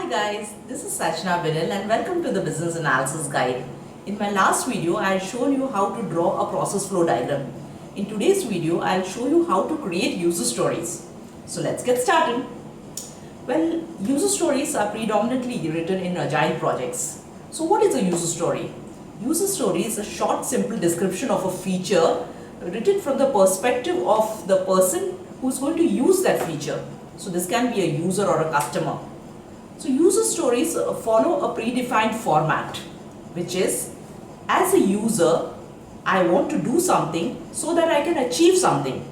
Hi guys, this is Sachna Vinil and welcome to the Business Analysis Guide. In my last video, I had shown you how to draw a process flow diagram. In today's video, I'll show you how to create user stories. So let's get started. Well, user stories are predominantly written in Agile projects. So what is a user story? User story is a short, simple description of a feature written from the perspective of the person who's going to use that feature. So this can be a user or a customer. So user stories follow a predefined format, which is, as a user, I want to do something so that I can achieve something.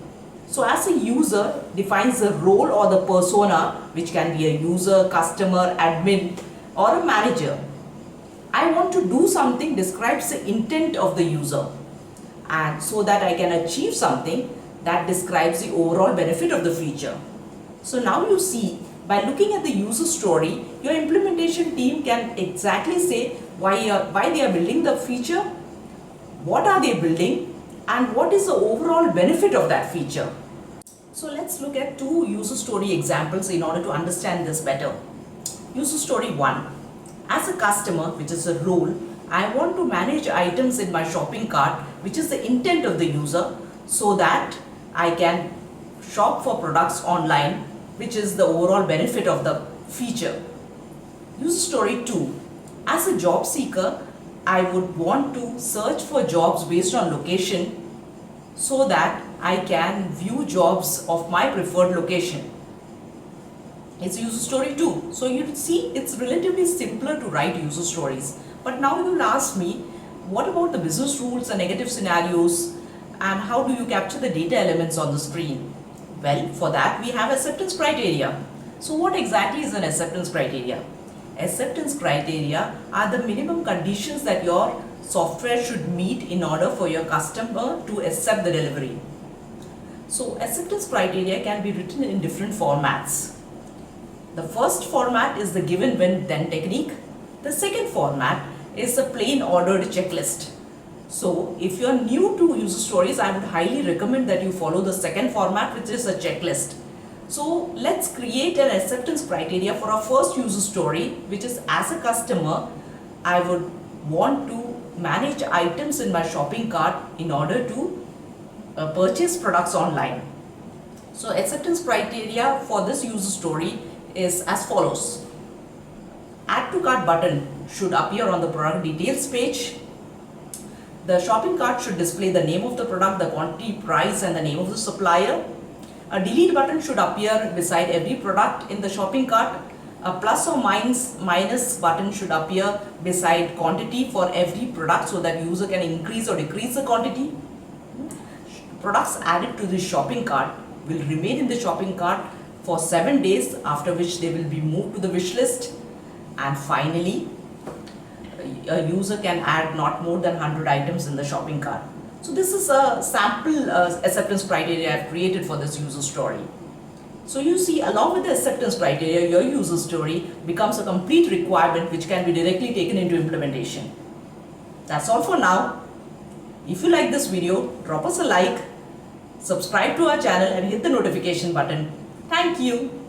So as a user defines the role or the persona, which can be a user, customer, admin, or a manager. I want to do something describes the intent of the user, and so that I can achieve something that describes the overall benefit of the feature. So now you see, by looking at the user story, your implementation team can exactly say why they are building the feature, what are they building, and what is the overall benefit of that feature. So let's look at two user story examples in order to understand this better. User story 1. As a customer, which is a role, I want to manage items in my shopping cart, which is the intent of the user, so that I can shop for products online, which is the overall benefit of the feature. User story 2. As a job seeker, I would want to search for jobs based on location so that I can view jobs of my preferred location. It's user story 2. So you see, it's relatively simpler to write user stories. But now you'll ask me, what about the business rules and negative scenarios, and how do you capture the data elements on the screen? Well, for that we have acceptance criteria. So what exactly is an acceptance criteria? Acceptance criteria are the minimum conditions that your software should meet in order for your customer to accept the delivery. So acceptance criteria can be written in different formats. The first format is the given when then technique. The second format is a plain ordered checklist. So if you are new to user stories, I would highly recommend that you follow the second format, which is a checklist. So let's create an acceptance criteria for our first user story, which is, as a customer, I would want to manage items in my shopping cart in order to purchase products online. So acceptance criteria for this user story is as follows. Add to cart button should appear on the product details page. The shopping cart should display the name of the product, the quantity, price, and the name of the supplier. A delete button should appear beside every product in the shopping cart. A plus or minus button should appear beside quantity for every product so that user can increase or decrease the quantity. Products added to the shopping cart will remain in the shopping cart for 7 days, after which they will be moved to the wish list. And finally, a user can add not more than 100 items in the shopping cart. So this is a sample acceptance criteria I have created for this user story. So you see, along with the acceptance criteria, your user story becomes a complete requirement which can be directly taken into implementation. That's all for now. If you like this video, drop us a like, subscribe to our channel and hit the notification button. Thank you.